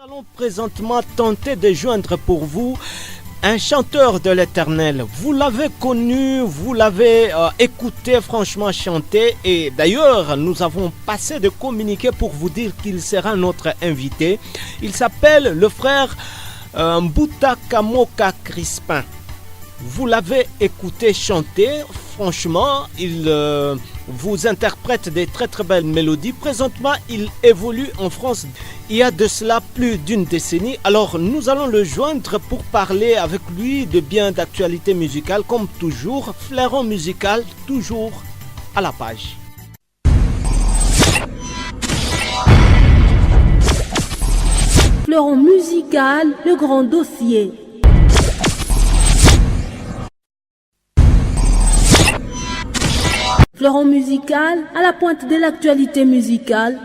Nous allons présentement tenter de joindre pour vous un chanteur de l'Éternel. Vous l'avez connu, vous l'avez écouté franchement chanter et d'ailleurs nous avons passé de communiqué pour vous dire qu'il sera notre invité. Il s'appelle le frère Mbuta Kamoka Crispin. Vous l'avez écouté chanter, franchement, il vous interprète des très très belles mélodies. Présentement, il évolue en France il y a de cela plus d'une décennie. Alors, nous allons le joindre pour parler avec lui de bien d'actualité musicale, comme toujours. Flairon musical, toujours à la page. Flairon musical, le grand dossier. Flairon musical, à la pointe de l'actualité musicale.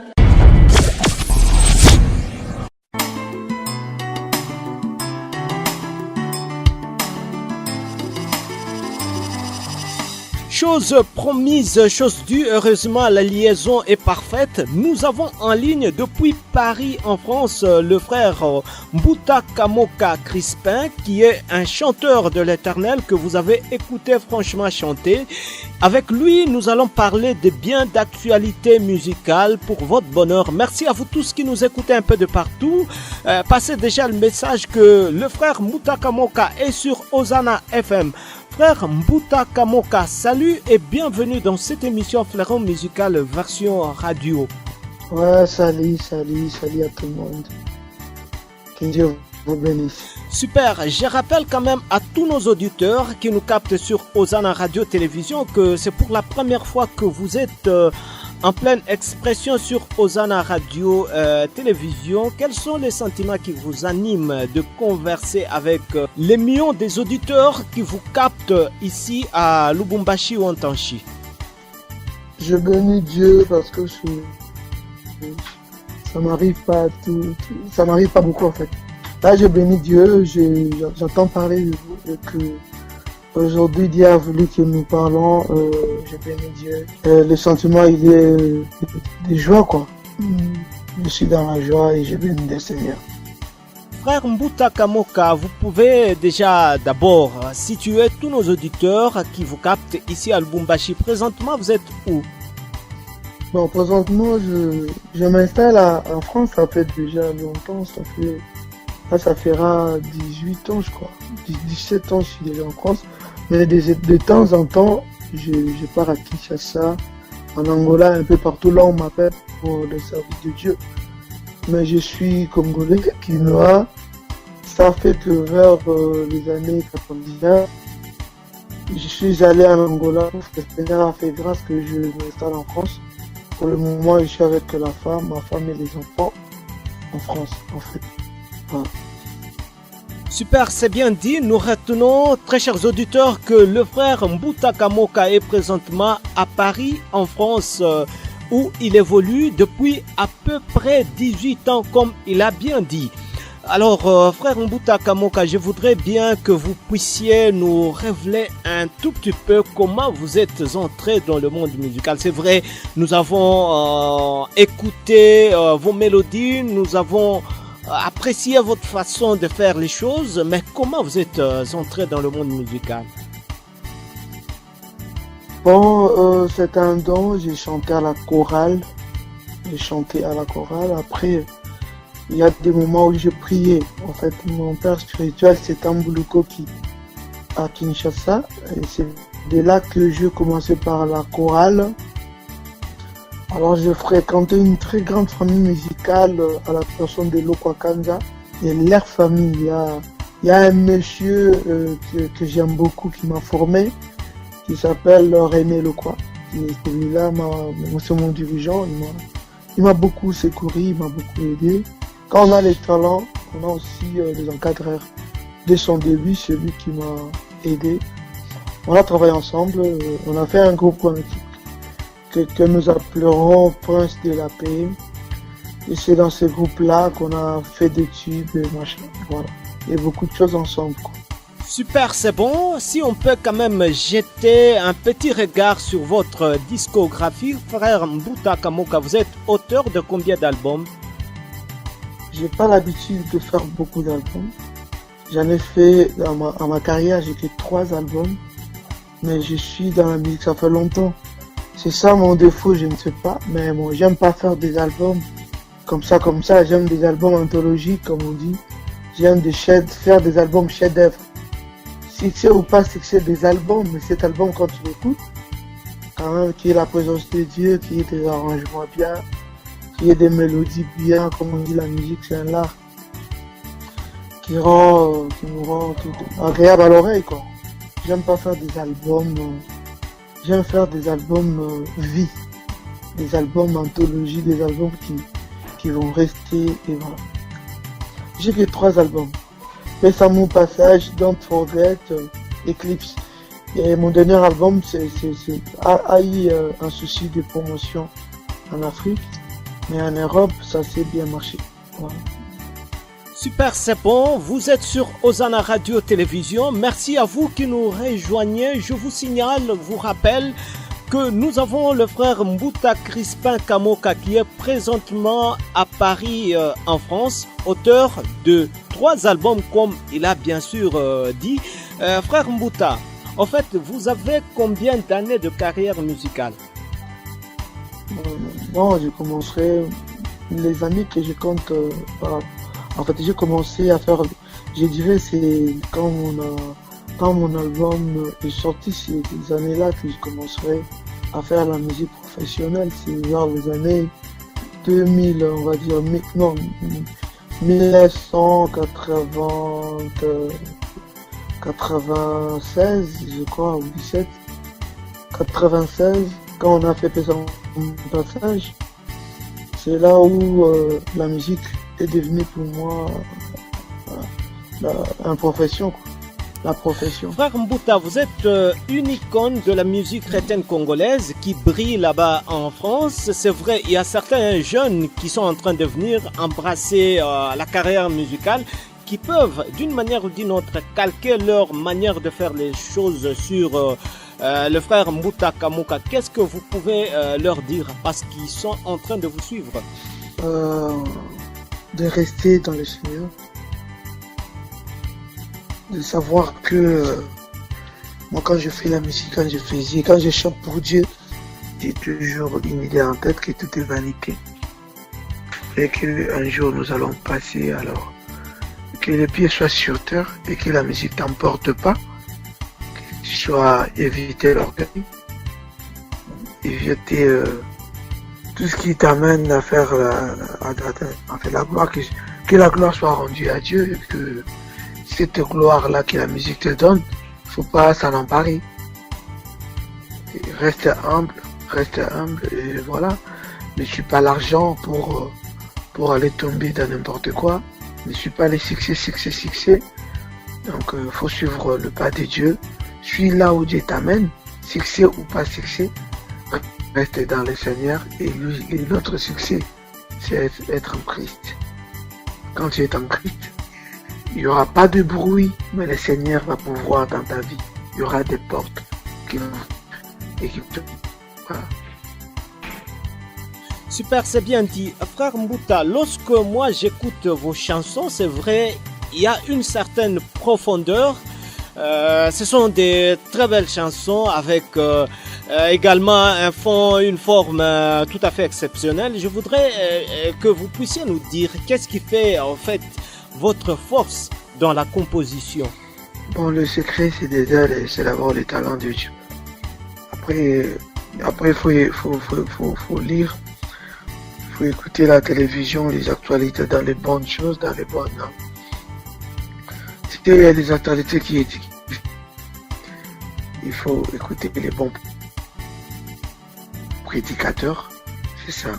Chose promise, chose due, heureusement la liaison est parfaite. Nous avons en ligne depuis Paris en France le frère Mbuta Kamoka Crispin qui est un chanteur de l'Éternel que vous avez écouté franchement chanter. Avec lui, nous allons parler de bien d'actualité musicale pour votre bonheur. Merci à vous tous qui nous écoutez un peu de partout. Passez déjà le message que le frère Mbuta Kamoka est sur Hosanna FM. Frère Mbuta Kamoka, salut et bienvenue dans cette émission Flairon musical version radio. Ouais, salut à tout le monde. Que Dieu vous bénisse. Super, je rappelle quand même à tous nos auditeurs qui nous captent sur Hosanna Radio Télévision que c'est pour la première fois que vous êtes en pleine expression sur Hosanna Radio Télévision. Quels sont les sentiments qui vous animent de converser avec les millions des auditeurs qui vous captent ici à Lubumbashi ou en Tanchi? Je bénis Dieu parce que ça m'arrive pas ça m'arrive pas beaucoup en fait. Là, je bénis Dieu, j'entends parler de vous et que aujourd'hui Dieu a voulu que nous parlons. Je bénis Dieu. Le sentiment, il est de joie, quoi. Je suis dans la joie et je bénis le Seigneur. Frère Mbuta Kamoka, vous pouvez déjà d'abord situer tous nos auditeurs qui vous captent ici à Lubumbashi. Présentement, vous êtes où? Bon, présentement, je m'installe en France, ça fait déjà longtemps, ça fera 18 ans, je crois. 17 ans, je suis déjà en France. Mais de temps en temps, je pars à Kinshasa, en Angola, un peu partout là, on m'appelle pour le service de Dieu. Mais je suis congolais, quinois. Ça fait que vers les années 99, je suis allé en Angola. Le Seigneur a fait grâce que je m'installe en France. Pour le moment, je suis avec ma femme et les enfants en France, en fait. Voilà. Super, c'est bien dit. Nous retenons, très chers auditeurs, que le frère Mbuta Kamoka est présentement à Paris, en France, où il évolue depuis à peu près 18 ans, comme il a bien dit. Alors, frère Mbuta Kamoka, je voudrais bien que vous puissiez nous révéler un tout petit peu comment vous êtes entré dans le monde musical. C'est vrai, nous avons écouté vos mélodies, nous avons apprécié votre façon de faire les choses, mais comment vous êtes entré dans le monde musical? Bon, c'est un don, j'ai chanté à la chorale. Après, il y a des moments où je priais. En fait, mon père spirituel, c'est Tambulukoki à Kinshasa. Et c'est de là que je commençais par la chorale. Alors, je fréquentais une très grande famille musicale à la personne de Lokwakanza. Et leur famille, il y a un monsieur que j'aime beaucoup qui m'a formé, qui s'appelle René Lokwa. Et celui-là, c'est mon dirigeant. Il m'a beaucoup secouru, il m'a beaucoup aidé. Quand on a les talents, on a aussi les encadreurs. Dès son début, c'est lui qui m'a aidé. On a travaillé ensemble, on a fait un groupe que nous appellerons Prince de la Paix. Et c'est dans ce groupe-là qu'on a fait des tubes et machin. Voilà. Et beaucoup de choses ensemble, quoi. Super, c'est bon. Si on peut quand même jeter un petit regard sur votre discographie, frère Mbuta Kamoka, vous êtes auteur de combien d'albums? j'ai pas l'habitude de faire beaucoup d'albums. J'en ai fait, à ma carrière, j'ai fait 3 albums. Mais je suis dans la musique, ça fait longtemps. C'est ça mon défaut, je ne sais pas. Mais bon, j'aime pas faire des albums comme ça. J'aime des albums anthologiques, comme on dit. J'aime faire des albums chefs-d'œuvre. Succès ou pas succès des albums, mais cet album, quand tu l'écoutes, quand même, qu'il y ait la présence de Dieu, qu'il y ait des arrangements bien, qu'il y ait des mélodies bien, comme on dit, la musique, c'est un art qui nous rend tout agréable à l'oreille, quoi. J'aime pas faire des albums, j'aime faire des albums vie, des albums anthologie, des albums qui vont rester, et voilà. J'ai fait 3 albums. Récemment Passage, Don't Forget, Eclipse. Et mon dernier album a eu un souci de promotion en Afrique, mais en Europe, ça s'est bien marché. Voilà. Super, c'est bon. Vous êtes sur Hosanna Radio Télévision. Merci à vous qui nous rejoignez. Je vous rappelle que nous avons le frère Mbouta Crispin Kamoka qui est présentement à Paris en France, auteur de 3 albums comme il a bien sûr dit. Frère Mbouta, en fait, vous avez combien d'années de carrière musicale? Bon, je commencerai les années que je compte en fait, j'ai commencé à faire, je dirais, c'est quand mon album est sorti, c'est ces années-là que je commencerai à faire la musique professionnelle. C'est genre les années 2000, on va dire, non, 1996, je crois, ou 17, 96, quand on a fait Passage. C'est là où la musique est devenue pour moi une profession, quoi. La profession. Frère Mbouta, vous êtes une icône de la musique chrétienne congolaise qui brille là-bas en France. C'est vrai, il y a certains jeunes qui sont en train de venir embrasser la carrière musicale, qui peuvent d'une manière ou d'une autre calquer leur manière de faire les choses sur le frère Mbouta Kamoka. Qu'est-ce que vous pouvez leur dire parce qu'ils sont en train de vous suivre? De rester dans le Seigneur, de savoir que moi quand je fais la musique, quand je chante pour Dieu, j'ai toujours une idée en tête que tout est vanité et qu'un jour nous allons passer, alors que les pieds soient sur terre et que la musique t'emporte pas, que tu sois éviter l'orgueil, éviter tout ce qui t'amène à faire la gloire, que la gloire soit rendue à Dieu, et que cette gloire-là que la musique te donne, faut pas s'en emparer. Reste humble, et voilà. Ne suis pas l'argent pour aller tomber dans n'importe quoi. Ne suis pas les succès. Donc, faut suivre le pas de Dieu. Suis là où Dieu t'amène, succès ou pas succès. Reste dans le Seigneur et notre succès, c'est être en Christ. Quand tu es en Christ, il n'y aura pas de bruit, mais le Seigneur va pouvoir dans ta vie. Il y aura des portes qui vont et qui te... Voilà. Super, c'est bien dit. Frère Mbouta, lorsque moi j'écoute vos chansons, c'est vrai, il y a une certaine profondeur. Ce sont des très belles chansons avec également un fond, une forme tout à fait exceptionnelle. Je voudrais que vous puissiez nous dire qu'est-ce qui fait en fait votre force dans la composition. Bon, le secret c'est déjà c'est d'avoir le talent de Dieu. Après il faut lire, il faut écouter la télévision, les actualités dans les bonnes choses, dans les bonnes. Il y a des actualités qui est il faut écouter les bons prédicateurs, c'est ça.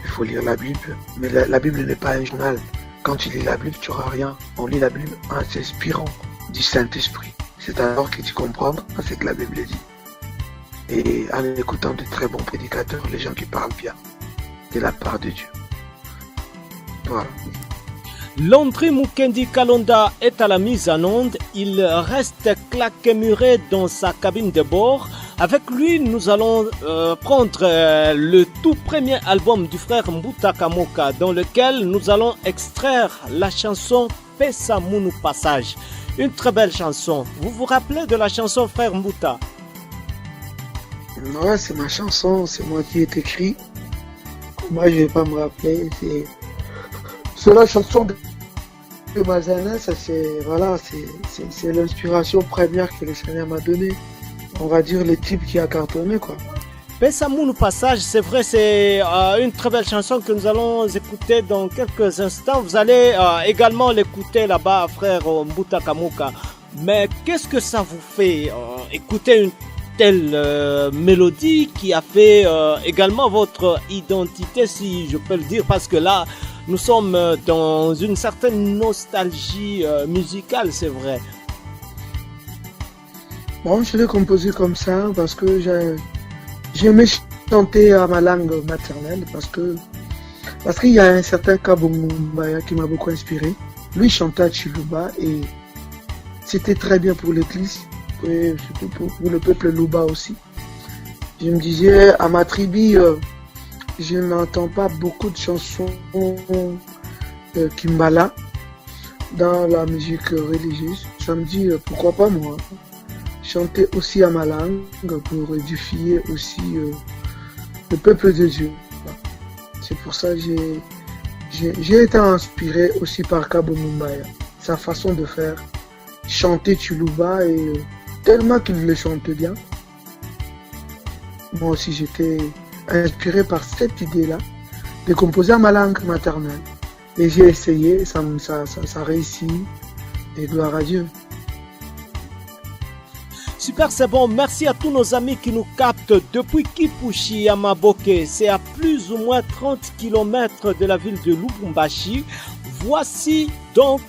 Il faut lire la Bible, mais la Bible n'est pas un journal. Quand tu lis la Bible, tu n'auras rien. On lit la Bible en s'inspirant du Saint-Esprit. C'est alors que tu comprends ce que la Bible dit. Et en écoutant de très bons prédicateurs, les gens qui parlent bien de la part de Dieu. Voilà. Landry Mukendi Kalonda est à la mise en onde. Il reste claqué muré dans sa cabine de bord Avec lui, nous allons prendre le tout premier album du frère Mbuta Kamoka, dans lequel nous allons extraire la chanson Pesa Munu Passage. Une très belle chanson. Vous vous rappelez de la chanson frère Mbuta? Ouais, c'est ma chanson, c'est moi qui ai écrit. Moi, je vais pas me rappeler. C'est la chanson de ma jeunesse. C'est l'inspiration première que le Seigneur m'a donnée. On va dire le type qui a cartonné, quoi. Pesa Munu Passage, c'est vrai, c'est une très belle chanson que nous allons écouter dans quelques instants. Vous allez également l'écouter là-bas, frère Mbuta Kamoka. Mais qu'est-ce que ça vous fait écouter une telle mélodie qui a fait également votre identité, si je peux le dire, parce que là, nous sommes dans une certaine nostalgie musicale, c'est vrai. Bon, je l'ai composé comme ça parce que j'aimais chanter à ma langue maternelle parce qu'il y a un certain Kabo Mumbaya qui m'a beaucoup inspiré. Lui chantait à Chiluba et c'était très bien pour l'église et surtout pour le peuple Luba aussi. Je me disais, à ma tribu, je n'entends pas beaucoup de chansons Kimbala dans la musique religieuse. Ça me dit, pourquoi pas moi chanter aussi à ma langue pour édifier aussi le peuple de Dieu. C'est pour ça que j'ai été inspiré aussi par Kabo Mumbaya, sa façon de faire, chanter Chuluba et tellement qu'il le chante bien. Moi aussi j'étais inspiré par cette idée-là de composer à ma langue maternelle. Et j'ai essayé, ça réussit et gloire à Dieu. Super, c'est bon. Merci à tous nos amis qui nous captent depuis Kipushi à Maboke. C'est à plus ou moins 30 km de la ville de Lubumbashi. Voici donc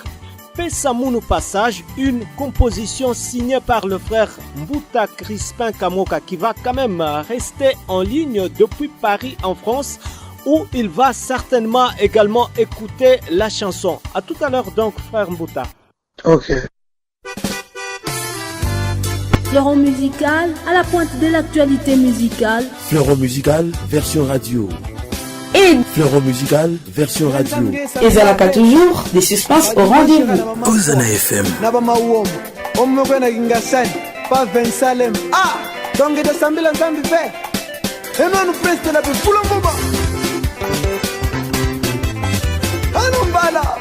Pesa Munu Passage, une composition signée par le frère Mbuta Crispin Kamoka qui va quand même rester en ligne depuis Paris en France où il va certainement également écouter la chanson. À tout à l'heure donc, frère Mbuta. Ok. Fleuron musical, à la pointe de l'actualité musicale. Fleuron musical, version radio. Et Fleuron musical, version radio. Et Zalaka toujours, des suspens au rendez-vous. Ozana FM. Ah, donc de Sambila Zambi fait. Et nous nous prestons la pour le moment. Allons, bala.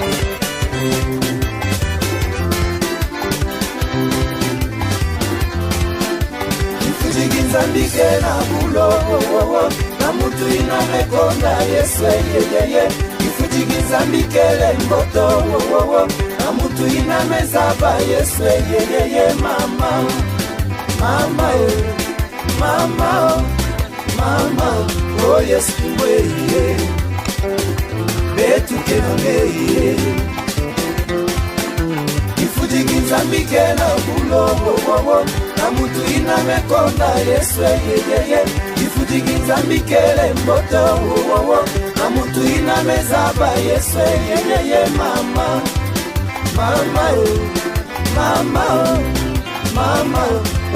Zambike na bulo na mutu ina mekonda yeswe yeye ifutiki Zambike le mboto na mutu ina mezaba yeswe yeye mama oh yes we betu kenonge ifutiki Zambike na bulo na mutu ina mekonda yeswe yeye ifutiki Zambikele mboto na mutu ina mezaba yeswe yeye mama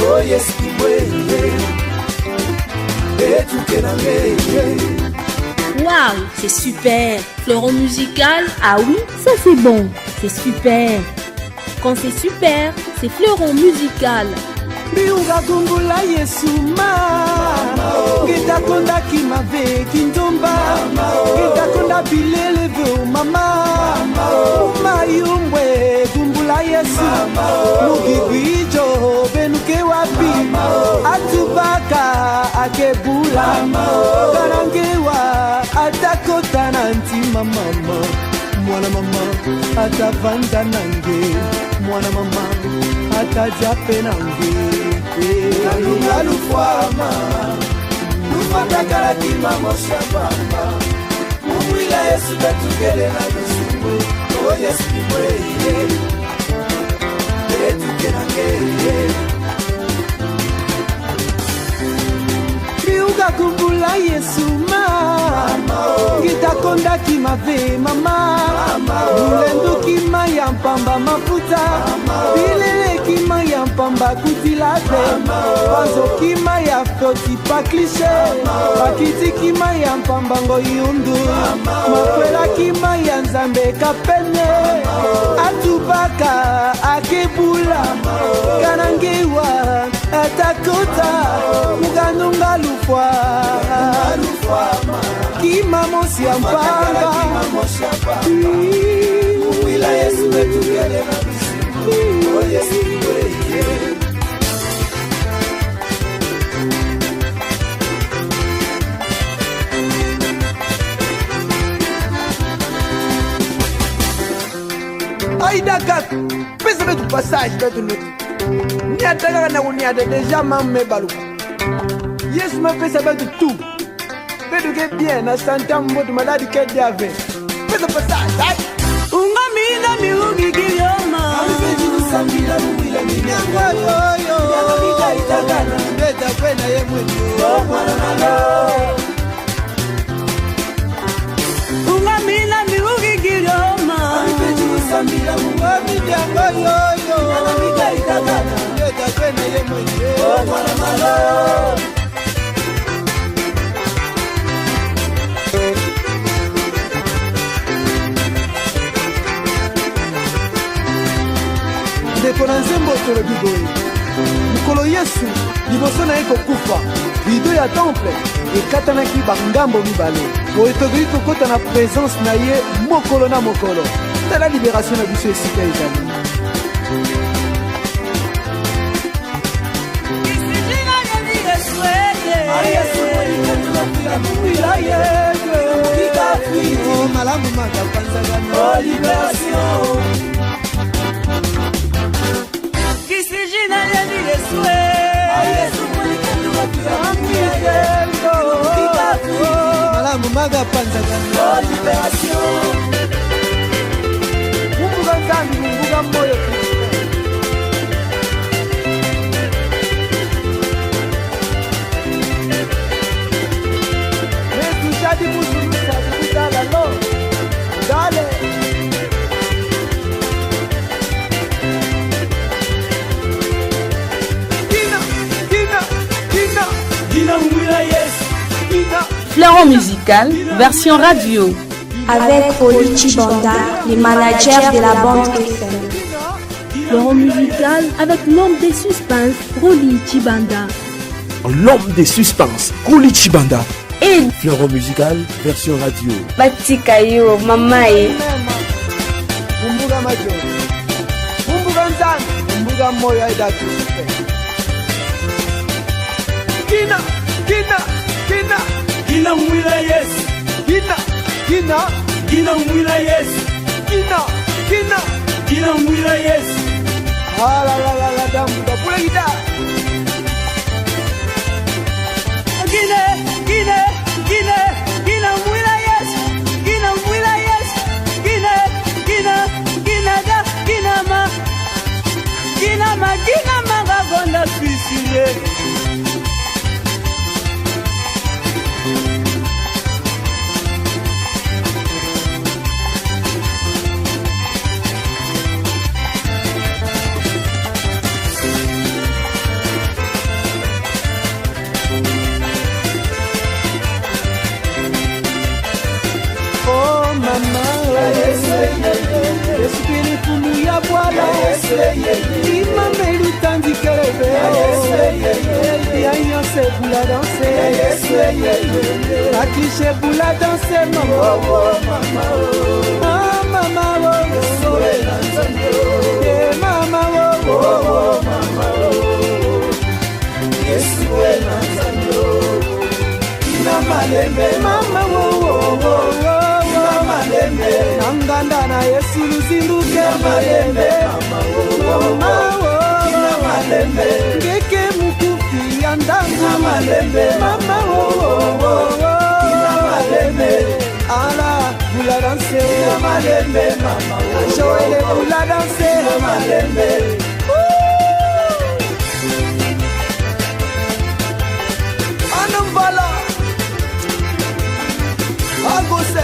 oh yes kiwe betuke na ngeye. Waouh, c'est super. Fleuron musical, ah oui, ça c'est bon, c'est super. Quand c'est super, c'est Fleuron musical. Biunga gungula yesuma Gitakonda kimave kindomba Gitakonda bilele veo mama Mayumwe gungula yesu Mugibijo benuke wapi Atubaka akebula Karangewa atakota nanti mama Mwana mama atavanda nange Mwana mama atajape nange Alufama Lufatakala kima moshapamba Mumwila yesu betukele na nusumu Oh yesu kimweye Betukele ngeye Biuga kumbula yesu Gitakonda kimave mama Mulendu kima ya mpamba mafuta Bilele kima ya mpamba bakutila te bazokima ya foti pa klishe bakitikima ya mpambango yundu makwelakima ya nzambe kapene atubaka akebula kanangiwa atakota muganunga lufwa kima mosi ya mpanga wila Yesu wetukele na bisimu oh Yesu weye Aïda Gat, pèse avec du passage de tout l'autre. Ni à Daga ni à déjà mamé balou. Yes, ma pèse avec du tout. Fais du que bien, na santé en mode maladie qu'elle avait. Pèse au passage, unga mina mirugi kiyoma. Alife jibu samila mwila mina. Yo yo. Yana mika itagana. Beta kwena ye mwini. Oh mwana malo. Unga mina mirugi kiyoma. Alife jibu samila mwila yo yo. Yana mika itagana. Beta kwena ye mwini. Oh mwana malo. ndeko na nzembo tolobi boye mokolo yesu liboso na ye kokufa rido ya temple ekatanaki bangambo mibale boye tokoki kokota na présence na ye mokolo na mokolo tala libération na biso esika ezali malamu makapanzagano libération malamu maga panzagano libération mumbuga nzambi mumbuga moyo metushadi musulusa kutala lo dale Fleuron musical, version radio. Avec Oli Chibanda, les managers de la bande FM. Fleuron musical avec l'homme des suspens, Oli Chibanda. L'homme des suspens, Oli Chibanda. Et Fleuron musical, version radio. Batikayo, Mamae. Mumbuga majo. Mumbuga nzani. Mumbuga moyo aidatu. Kina. Kina mwila yes. Kina mwila yes. Kina mwila yes. La damu da pula gita. Kina mwila yes. Kina mwila yes. Kina magagonda suicide. Espiritu ya Bwana imame lutandikelebe yanyo sebula danse akishe bula danse mama mama mama Yesu ina malembe mama Nanganda na Yesu luzinduke malembe Kina malembe Ngeke mukufi andanga malembe Mama Kina malembe Ala bula danse Kina malembe Mama Joele bula danse Kina malembe Anambala Agose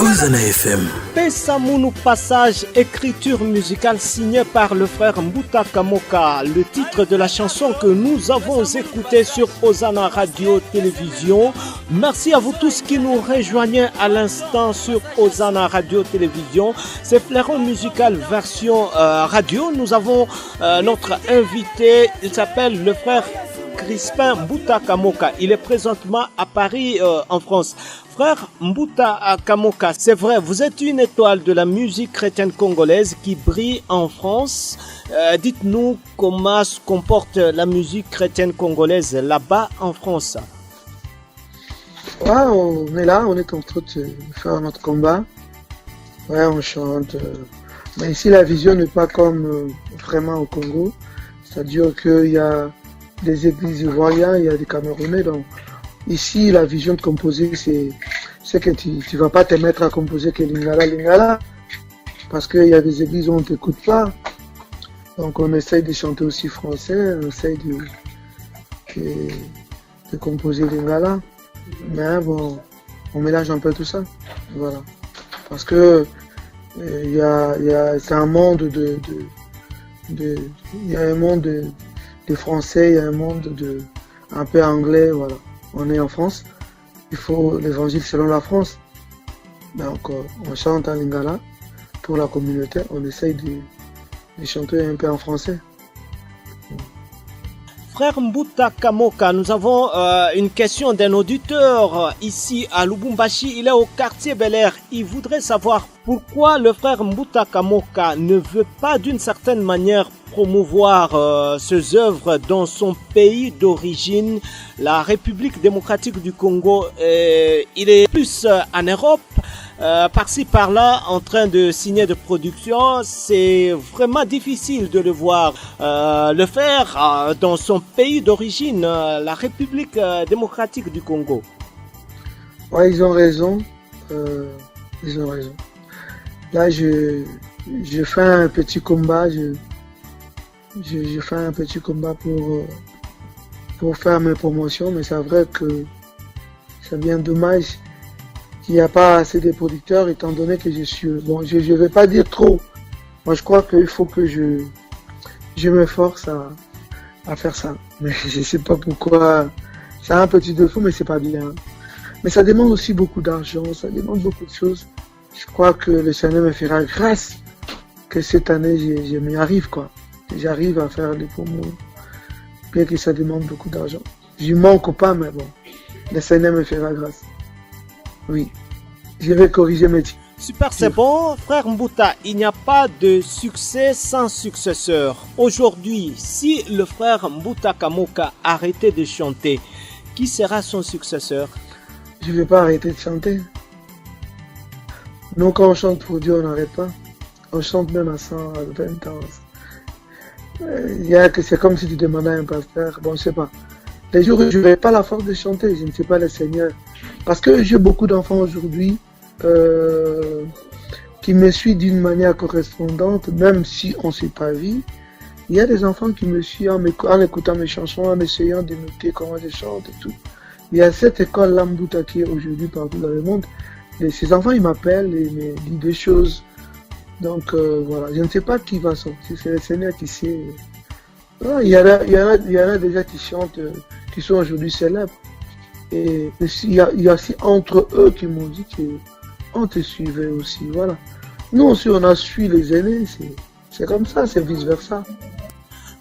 Ozana FM. Pesamounou Passage, écriture musicale signée par le frère Mbuta Kamoka. Le titre de la chanson que nous avons écoutée sur Ozana Radio Télévision. Merci à vous tous qui nous rejoignez à l'instant sur Ozana Radio Télévision. C'est Fleuron Musical version radio. Nous avons notre invité, il s'appelle le frère Crispin Mbuta Kamoka. Il est présentement à Paris en France. Frère Mbuta Kamoka, c'est vrai, vous êtes une étoile de la musique chrétienne congolaise qui brille en France. Dites-nous comment se comporte la musique chrétienne congolaise là-bas en France. Ouais, on est là, on est en train de faire notre combat. Ouais, on chante. Mais ici, la vision n'est pas comme vraiment au Congo. C'est-à-dire qu'il y a des églises ivoiriennes, il y a des Camerounais. Donc, ici, la vision de composer, c'est que tu ne vas pas te mettre à composer que Lingala. Parce qu'il y a des églises où on ne t'écoute pas. Donc, on essaye de chanter aussi français, on essaye de composer Lingala. Mais bon, on mélange un peu tout ça. Voilà. Parce que c'est un monde il y a un monde de français, il y a un monde un peu anglais, voilà. On est en France, il faut l'évangile selon la France. Donc on chante en lingala pour la communauté, on essaye de chanter un peu en français. Frère Mbuta Kamoka, nous avons une question d'un auditeur ici à Lubumbashi. Il est au quartier Bel Air. Il voudrait savoir pourquoi le frère Mbuta Kamoka ne veut pas d'une certaine manière promouvoir ses œuvres dans son pays d'origine, la République démocratique du Congo. Il est plus en Europe. Par-ci par-là en train de signer de production, c'est vraiment difficile de le voir le faire dans son pays d'origine, la République démocratique du Congo. Ouais, ils ont raison. Ils ont raison. Là, je fais un petit combat. Je fais un petit combat pour faire mes promotions, mais c'est vrai que c'est bien dommage. Il n'y a pas assez de producteurs étant donné que je suis... Bon, je ne vais pas dire trop. Moi, je crois qu'il faut que je m'efforce à faire ça. Mais je ne sais pas pourquoi. C'est un petit défaut, mais c'est pas bien. Mais ça demande aussi beaucoup d'argent, ça demande beaucoup de choses. Je crois que le Seigneur me fera grâce que cette année, je m'y arrive, quoi. J'arrive à faire les promos, bien que ça demande beaucoup d'argent. Je manque pas, mais bon, le Seigneur me fera grâce. Oui, je vais corriger mes tirs. Super, c'est bon. Frère Mbuta, il n'y a pas de succès sans successeur. Aujourd'hui, si le frère Mbuta Kamoka arrêtait de chanter, qui sera son successeur? Je ne vais pas arrêter de chanter. Nous, quand on chante pour Dieu, on n'arrête pas. On chante même à 100, à 20 ans. C'est comme si tu demandais à un pasteur. Bon, je ne sais pas. Les jours où je n'aurai pas la force de chanter, je ne sais pas le Seigneur. Parce que j'ai beaucoup d'enfants aujourd'hui qui me suivent d'une manière correspondante, même si on ne s'est pas vu. Il y a des enfants qui me suivent en écoutant mes chansons, en essayant de noter comment je chante et tout. Il y a cette école Mbuta qui est aujourd'hui partout dans le monde. Et ces enfants, ils m'appellent et me disent des choses. Donc voilà, je ne sais pas qui va sortir, c'est le Seigneur qui sait. Voilà, il y en a déjà qui chantent, qui sont aujourd'hui célèbres. Et il y a aussi entre eux qui m'ont dit qu'on te suivait aussi, voilà. Nous aussi on a suivi les aînés, c'est comme ça, c'est vice versa.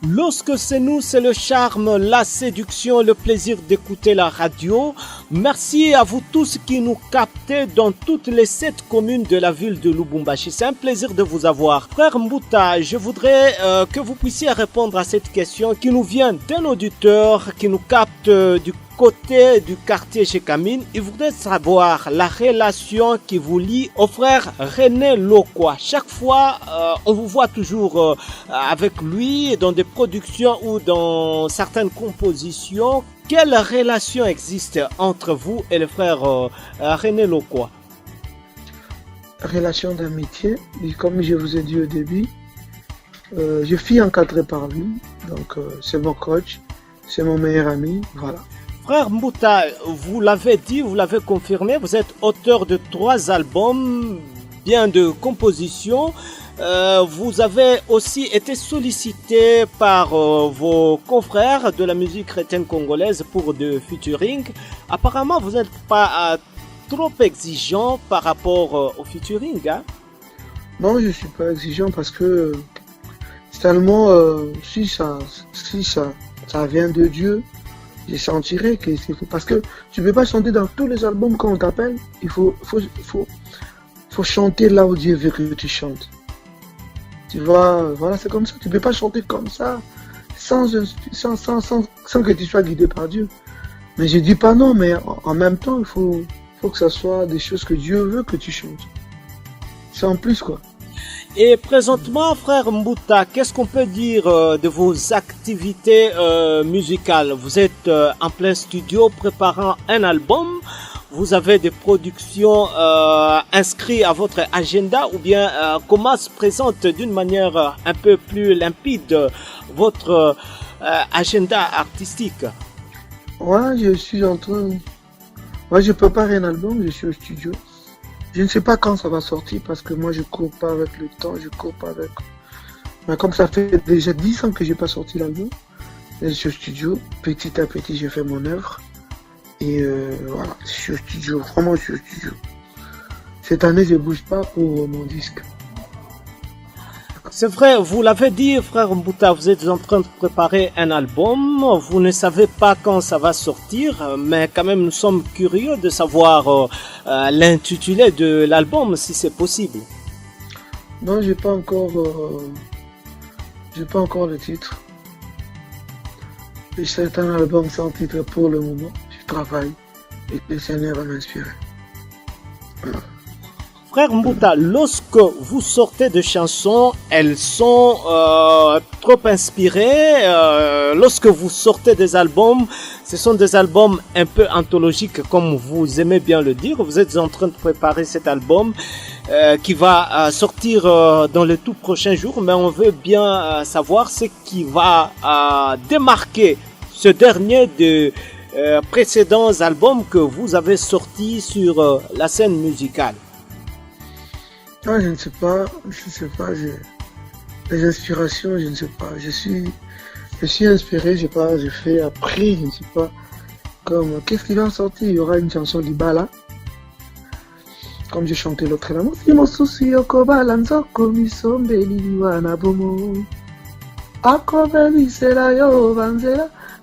Lorsque c'est nous, c'est le charme, la séduction, le plaisir d'écouter la radio. Merci à vous tous qui nous captez dans toutes les 7 communes de la ville de Lubumbashi. C'est un plaisir de vous avoir. Frère Mbuta, je voudrais que vous puissiez répondre à cette question qui nous vient d'un auditeur qui nous capte du côté du quartier chez Kamine. Il voudrait savoir la relation qui vous lie au frère René Lokwa. Chaque fois, on vous voit toujours avec lui dans des productions ou dans certaines compositions. Quelle relation existe entre vous et le frère René Lokwa? Relation d'amitié, comme je vous ai dit au début, je suis encadré par lui, donc c'est mon coach, c'est mon meilleur ami, voilà. Frère Mbouta, vous l'avez dit, vous l'avez confirmé, vous êtes auteur de 3 albums, bien de composition. Vous avez aussi été sollicité par vos confrères de la musique chrétienne congolaise pour de featuring. Apparemment, vous n'êtes pas trop exigeant par rapport au featuring, hein? Non, je suis pas exigeant parce que finalement, si ça vient de Dieu, je sentirai que c'est parce que tu peux pas chanter dans tous les albums quand on t'appelle. Il faut chanter là où Dieu veut que tu chantes. Tu vois, voilà, c'est comme ça. Tu peux pas chanter comme ça sans que tu sois guidé par Dieu. Mais je dis pas non, mais en même temps, il faut que ça soit des choses que Dieu veut que tu chantes. C'est en plus, quoi. Et présentement, frère Mbouta, qu'est-ce qu'on peut dire de vos activités musicales? Vous êtes en plein studio préparant un album. Vous avez des productions inscrites à votre agenda ou bien comment se présente d'une manière un peu plus limpide votre agenda artistique? Ouais, je suis en train... Ouais, je prépare un album, je suis au studio. Je ne sais pas quand ça va sortir parce que moi je cours pas avec le temps, je cours pas avec... Mais comme ça fait déjà 10 ans que j'ai pas sorti l'album, je suis au studio, petit à petit je fais mon œuvre. Et voilà, je suis au studio, vraiment je suis au studio. Cette année je bouge pas pour mon disque. C'est vrai, vous l'avez dit, frère Mbouta, vous êtes en train de préparer un album. Vous ne savez pas quand ça va sortir, mais quand même nous sommes curieux de savoir l'intitulé de l'album, si c'est possible. Non, j'ai pas encore le titre. C'est un album sans titre pour le moment. Je travaille et le Seigneur va m'inspirer. Voilà. Frère Mbouta, lorsque vous sortez de chansons, elles sont trop inspirées. Lorsque vous sortez des albums, ce sont des albums un peu anthologiques, comme vous aimez bien le dire. Vous êtes en train de préparer cet album qui va sortir dans les tout prochains jours, mais on veut bien savoir ce qui va démarquer ce dernier de précédents albums que vous avez sortis sur la scène musicale. Ah, je ne sais pas, les inspirations, je ne sais pas, je suis inspiré, j'ai appris, je ne sais pas, comme, qu'est-ce qui va sortir? Il y aura une chanson d'Ibala, comme j'ai chanté l'autre là, il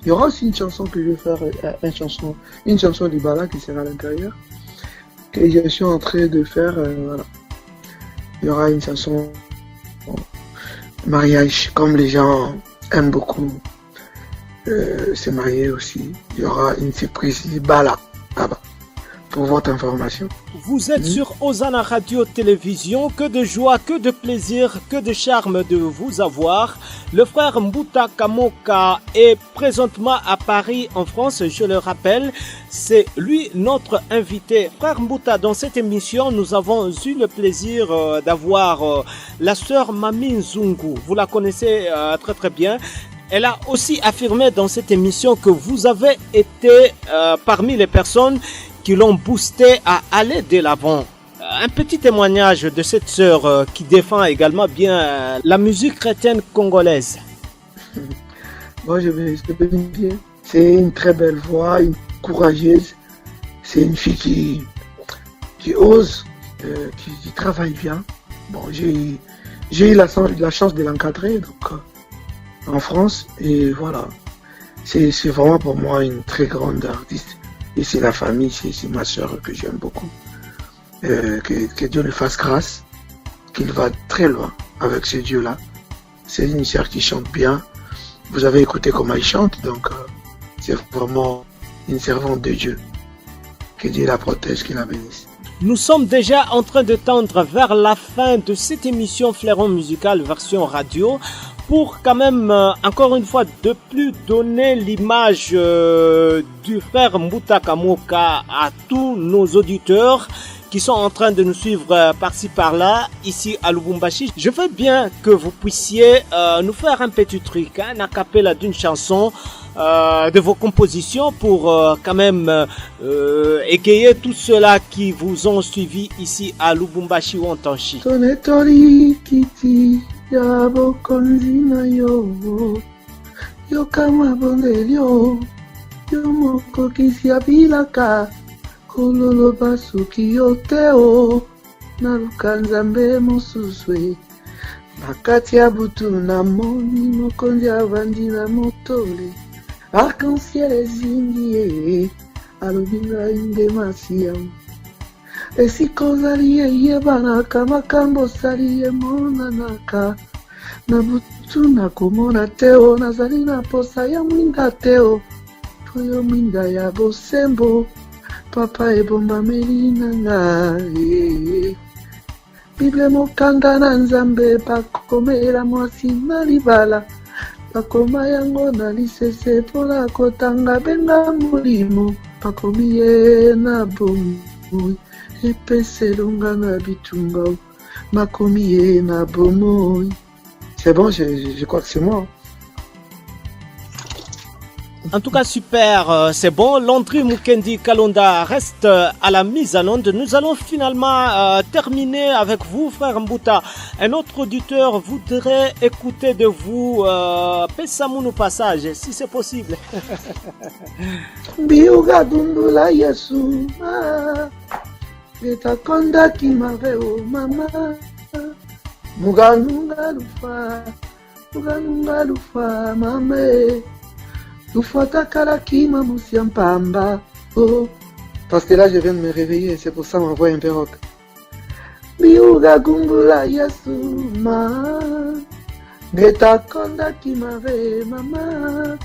y aura aussi une chanson que je vais faire, une chanson d'Ibala qui sera à l'intérieur, que je suis en train de faire, voilà. Il y aura une chanson mariage, comme les gens aiment beaucoup se marier aussi. Il y aura une surprise là-bas, pour votre information. Vous êtes sur Osana Radio Télévision. Que de joie, que de plaisir, que de charme de vous avoir. Le frère Mbouta Kamoka est présentement à Paris, en France, je le rappelle. C'est lui notre invité. Frère Mbouta, dans cette émission, nous avons eu le plaisir d'avoir la sœur Mami Nzungu. Vous la connaissez très très bien. Elle a aussi affirmé dans cette émission que vous avez été parmi les personnes qui l'ont boosté à aller de l'avant. Un petit témoignage de cette sœur qui défend également bien la musique chrétienne congolaise. Moi, je vais dire, c'est une très belle voix, une courageuse. C'est une fille qui ose, qui travaille bien. Bon, j'ai eu la chance de l'encadrer en France et voilà. C'est vraiment pour moi une très grande artiste. Et c'est la famille, c'est ma soeur que j'aime beaucoup. Que Dieu lui fasse grâce, qu'il va très loin avec ce Dieu-là. C'est une sœur qui chante bien. Vous avez écouté comment il chante, donc c'est vraiment une servante de Dieu. Que Dieu la protège, qu'il la bénisse. Nous sommes déjà en train de tendre vers la fin de cette émission Fleuron Musical version radio. Pour quand même, encore une fois, de plus donner l'image du frère Mbouta Kamoka à tous nos auditeurs qui sont en train de nous suivre par-ci par-là, ici à Lubumbashi. Je veux bien que vous puissiez nous faire un petit truc, un a cappella d'une chanson de vos compositions pour quand même égayer tous ceux-là qui vous ont suivi ici à Lubumbashi ou en Tanchi. Tonetori kiti ya bokonzi na yo yo kama bondelio yo moko kisi abilaka kololo basuki yo teo na lukanzambe mosuswe nakati ya butu na moni mokonzi avandi na motole arc-en-ciel ezingi alobi ngai nde masiamu esika ozali eyebanaka makambo osali emonanaka na butu nakomona teo nazali na posa ya mwinda teo po yo mwinda ya bosembo papa ebombameli na ngai bible mokanda na nzambe bakomela mwasi na libala bakoma yango na lisese mpona kotanga benga molimo bakomi ye na bomoi epeselonga na bitumba makomi ye na bomoi. C'est bon, je crois que c'est moi. En tout cas, super, c'est bon. Landry Mukendi Kalonda reste à la mise en onde. Nous allons finalement terminer avec vous, frère Mbouta. Un autre auditeur voudrait écouter de vous Pesamounou Passage, si c'est possible. Biuga Dundula Yesu, Beta Konda Kimaveo, Mama, Muganunga Lufa, Mame. Oh, parce que là je viens de me réveiller, c'est pour ça ma voix est un peu rock. Biuga gumbula yasuma, beta konda kimave mama,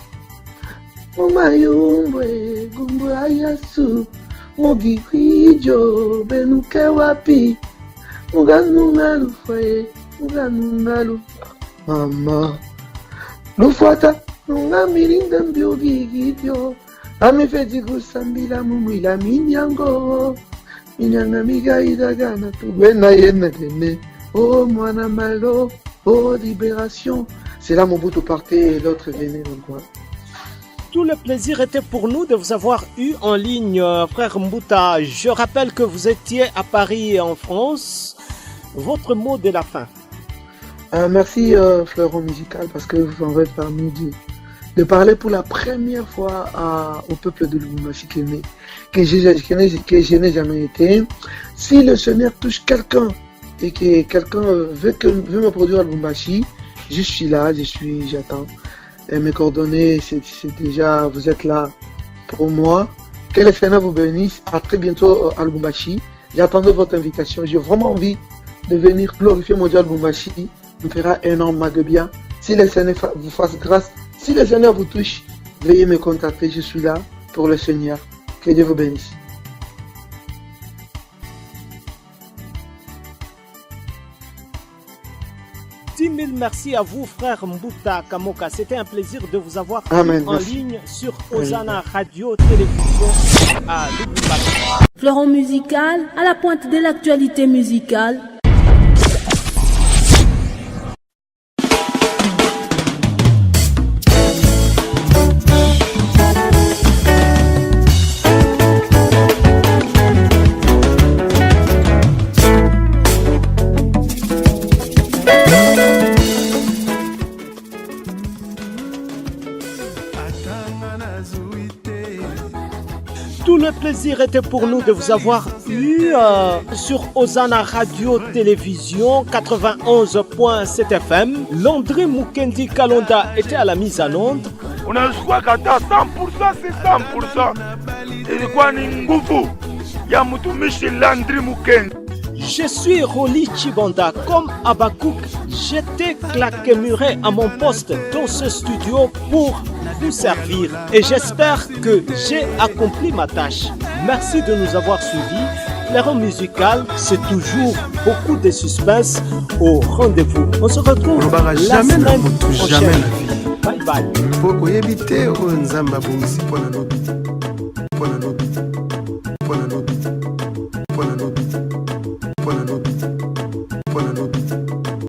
umayumbwe gumbula yasu, mugi hijo benuke wapi, muganunga lufwe, mama, lufwata. Nunga mirinda mbiogi gibyo amefeti kusambila mumwila minyango minyanga migaida gana tugwena yena dene oh mwana malo oh libération. C'est là mon bout partait et l'autre venait donc quoi. Tout le plaisir était pour nous de vous avoir eu en ligne, frère Mbouta. Je rappelle que vous étiez à Paris en France. Votre mot de la fin. Merci Fleuron Musical parce que vous m'avez permis de parler pour la première fois au peuple de Lubumbashi que je n'ai jamais été. Si le Seigneur touche quelqu'un et que quelqu'un veut me produire à Lubumbashi, je suis là, j'attends. Et mes coordonnées, c'est déjà, vous êtes là pour moi. Que le Seigneur vous bénisse. À très bientôt à Lubumbashi. J'attendais votre invitation. J'ai vraiment envie de venir glorifier mon Dieu à Lubumbashi. Il me fera énormément de bien. Si le Seigneur vous fasse grâce, si le Seigneur vous touche, veuillez me contacter, je suis là pour le Seigneur. Que Dieu vous bénisse. Merci à vous, frère Mbouta Kamoka. C'était un plaisir de vous avoir en ligne sur Osana Radio Télévision à Lubumbashi. Fleuron musical à la pointe de l'actualité musicale. Tout le plaisir était pour nous de vous avoir eu sur Osana Radio Télévision 91.7 FM. Landry Mukendi Kalonda était à la mise en onde. On a joué qu'à 100%, c'est 100%. Et quoi, Ningoufou? Yamutu Michel Landry Mukendi. Je suis Roli Chibanda. Comme Abakouk, j'étais claqué muré à mon poste dans ce studio pour vous servir. Et j'espère que j'ai accompli ma tâche. Merci de nous avoir suivis. Fleuron musical, c'est toujours beaucoup de suspense au rendez-vous. On se retrouve la semaine prochaine. Bye bye.